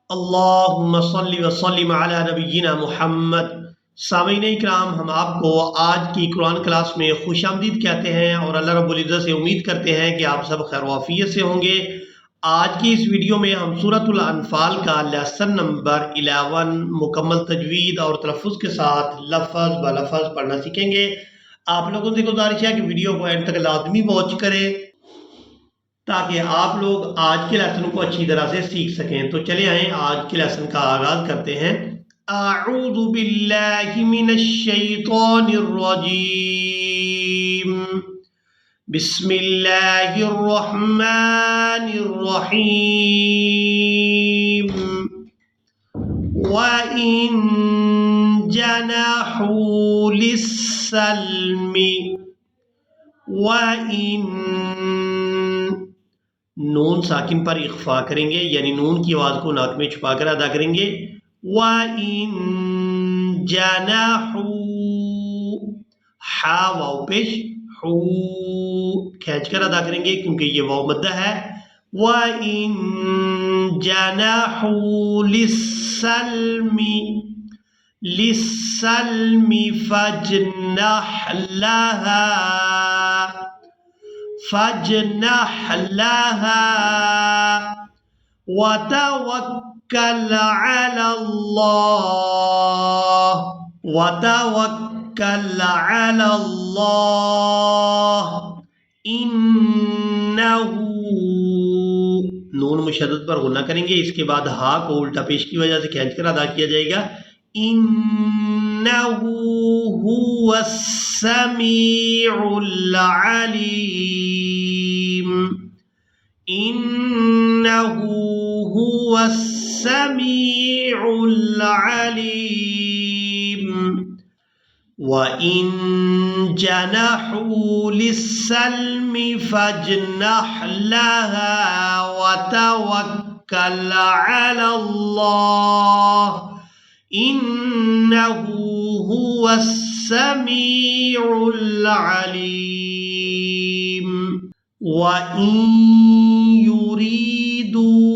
اللہم صلی وسلم علی نبینا محمد۔ سامعین اکرام، ہم آپ کو آج کی قرآن کلاس میں خوش آمدید کہتے ہیں اور اللہ رب العزت سے امید کرتے ہیں کہ آپ سب خیر و عافیت سے ہوں گے۔ آج کی اس ویڈیو میں ہم سورۃ الانفال کا لیسن نمبر 11 مکمل تجوید اور تلفظ کے ساتھ لفظ بلفظ پڑھنا سیکھیں گے۔ آپ لوگوں سے گزارش ہے کہ ویڈیو کو اینڈ تک لازمی واچ کریں تاکہ آپ لوگ آج کے لیسن کو اچھی طرح سے سیکھ سکیں۔ تو چلے آئیں آج کے لیسن کا آغاز کرتے ہیں۔ اعوذ باللہ من الشیطان الرجیم، بسم اللہ الرحمن الرحیم۔ وَإِن جَنَحُوا لِلسَّلْمِ وَإِن نون ساکن پر اخفا کریں گے، یعنی نون کی آواز کو ناک میں چھپا کر ادا کریں گے۔ وَإِن جَنَحُوا، ہا واو پیش، حو کھینچ کر ادا کریں گے کیونکہ یہ واو مدہ ہے۔ وَإِن جَنَحُوا لِلسَّلْمِ فَاجْنَحْ لَهَا وَتَوَكَّلْ عَلَى اللَّهِ إِنَّهُ، نون مشدد پر غنہ کریں گے، اس کے بعد ہا کو الٹا پیش کی وجہ سے کھینچ کر ادا کیا جائے گا۔ إِنَّهُ هُوَ السَّمِيعُ الْعَلِيمُ، إِنَّهُ هُوَ السَّمِيعُ الْعَلِيمُ۔ وَإِن جَنَحُوا لِلسَّلْمِ فَاجْنَحْ لَهَا وَتَوَكَّلْ عَلَى اللَّهِ إِنَّهُ هُوَ السَّمِيعُ الْعَلِيمُ۔ وَإِن يُرِيدُوا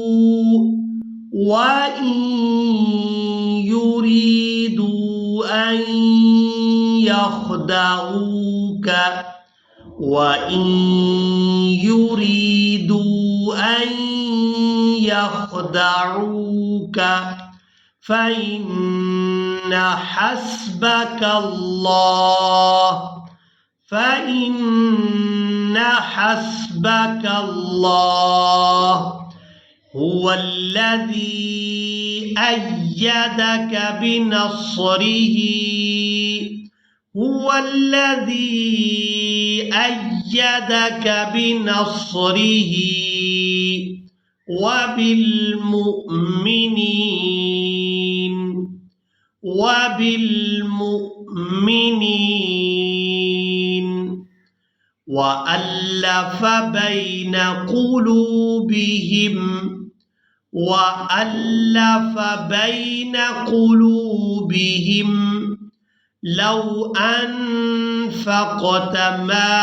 أَن يَخْدَعُوكَ فَإِنَّ حَسْبَكَ اللَّهُ هُوَ الَّذِي أَيَّدَكَ بِنَصْرِهِ وَبِالْمُؤْمِنِينَ وَأَلَّفَ بَيْنَ قُلُوبِهِمْ لَوْ أَنفَقْتَ مَا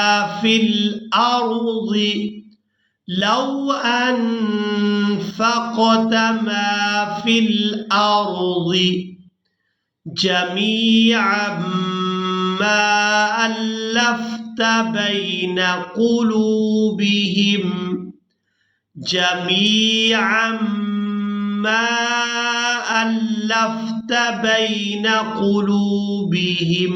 فِي الْأَرْضِ جَمِيعًا مَا أَلَّفْتَ بَيْنَ قُلُوبِهِمْ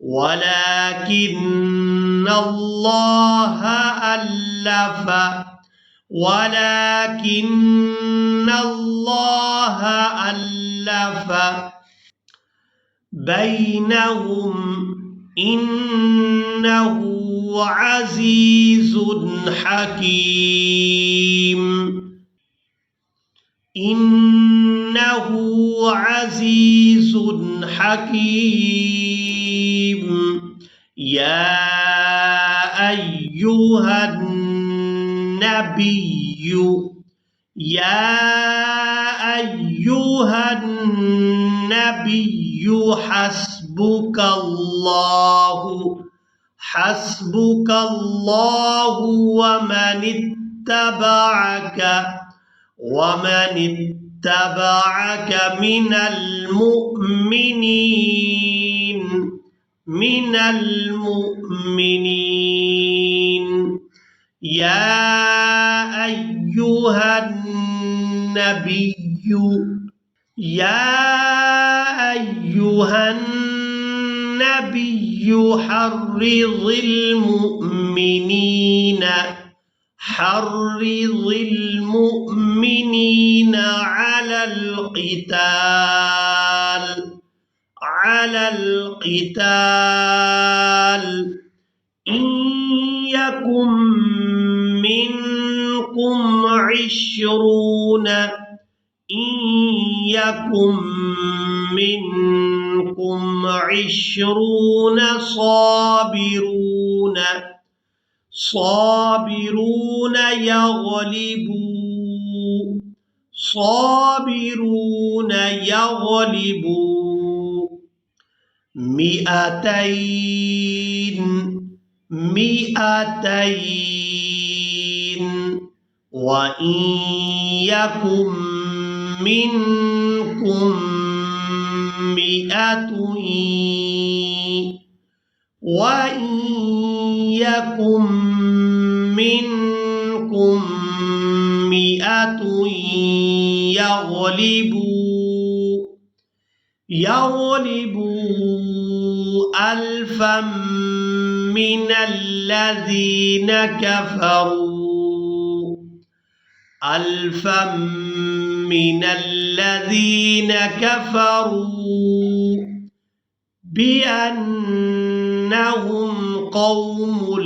وَلَكِنَّ اللَّهَ أَلَّفَ بَيْنَهُمْ إِنَّهُ عَزِيزٌ حَكِيمٌ۔ يَا أَيُّهَا النَّبِيُّ حَسْبُكَ اللَّهُ وَمَنِ اتَّبَعَكَ وَمَنِ اتَّبَعَكَ مِنَ الْمُؤْمِنِينَ مِنَ الْمُؤْمِنِينَ يَا أَيُّهَا النَّبِيُّ يَا أَيُّهَا النَّبِيُّ حَرِّضِ المؤمنين على القتال إن يكن منكم عشرون صابرون يغلبوا مئتين وإن يكن منكم مئة يغلبوا ألفا من الذين كفروا بأنهم قوم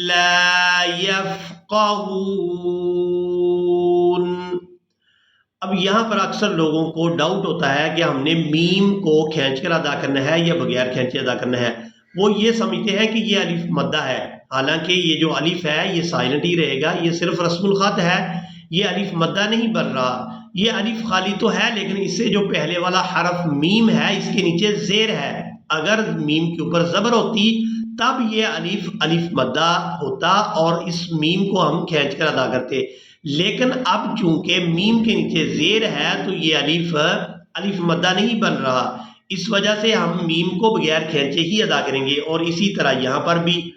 لا يفقهون۔ اب یہاں پر اکثر لوگوں کو ڈاؤٹ ہوتا ہے کہ ہم نے میم کو کھینچ کر ادا کرنا ہے یا بغیر کھینچے ادا کرنا ہے۔ وہ یہ سمجھتے ہیں کہ یہ الف مدہ ہے، حالانکہ یہ جو الف ہے یہ سائلنٹ ہی رہے گا، یہ صرف رسم الخط ہے، یہ الف مدہ نہیں بن رہا۔ یہ الف خالی تو ہے لیکن اس سے جو پہلے والا حرف میم ہے اس کے نیچے زیر ہے، اگر میم کے اوپر زبر ہوتی تب یہ الف مدہ ہوتا اور اس میم کو ہم کھینچ کر ادا کرتے، لیکن اب چونکہ میم کے نیچے زیر ہے تو یہ الف مدہ نہیں بن رہا، اس وجہ سے ہم میم کو بغیر کھینچے ہی ادا کریں گے۔ اور اسی طرح یہاں پر بھی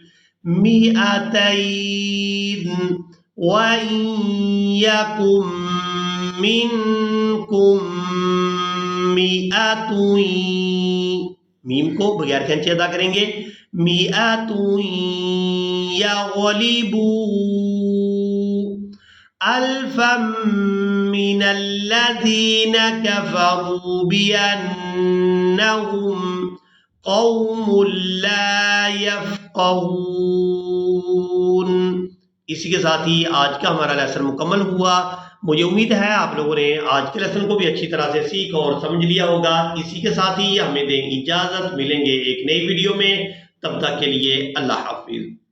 مئتین وَإِن يَكُن مِّنكُم مِّئَةٌ میم کو بغیر کھینچے ادا کریں گے، مئة يغلبوا ألفا من الذين كفروا بأنهم قوم لا يفقهون۔ اسی کے ساتھ ہی آج کا ہمارا لیسن مکمل ہوا۔ مجھے امید ہے آپ لوگوں نے آج کے لیسن کو بھی اچھی طرح سے سیکھ اور سمجھ لیا ہوگا۔ اسی کے ساتھ ہی ہمیں دیں اجازت، ملیں گے ایک نئی ویڈیو میں، تب تک کے لیے اللہ حافظ۔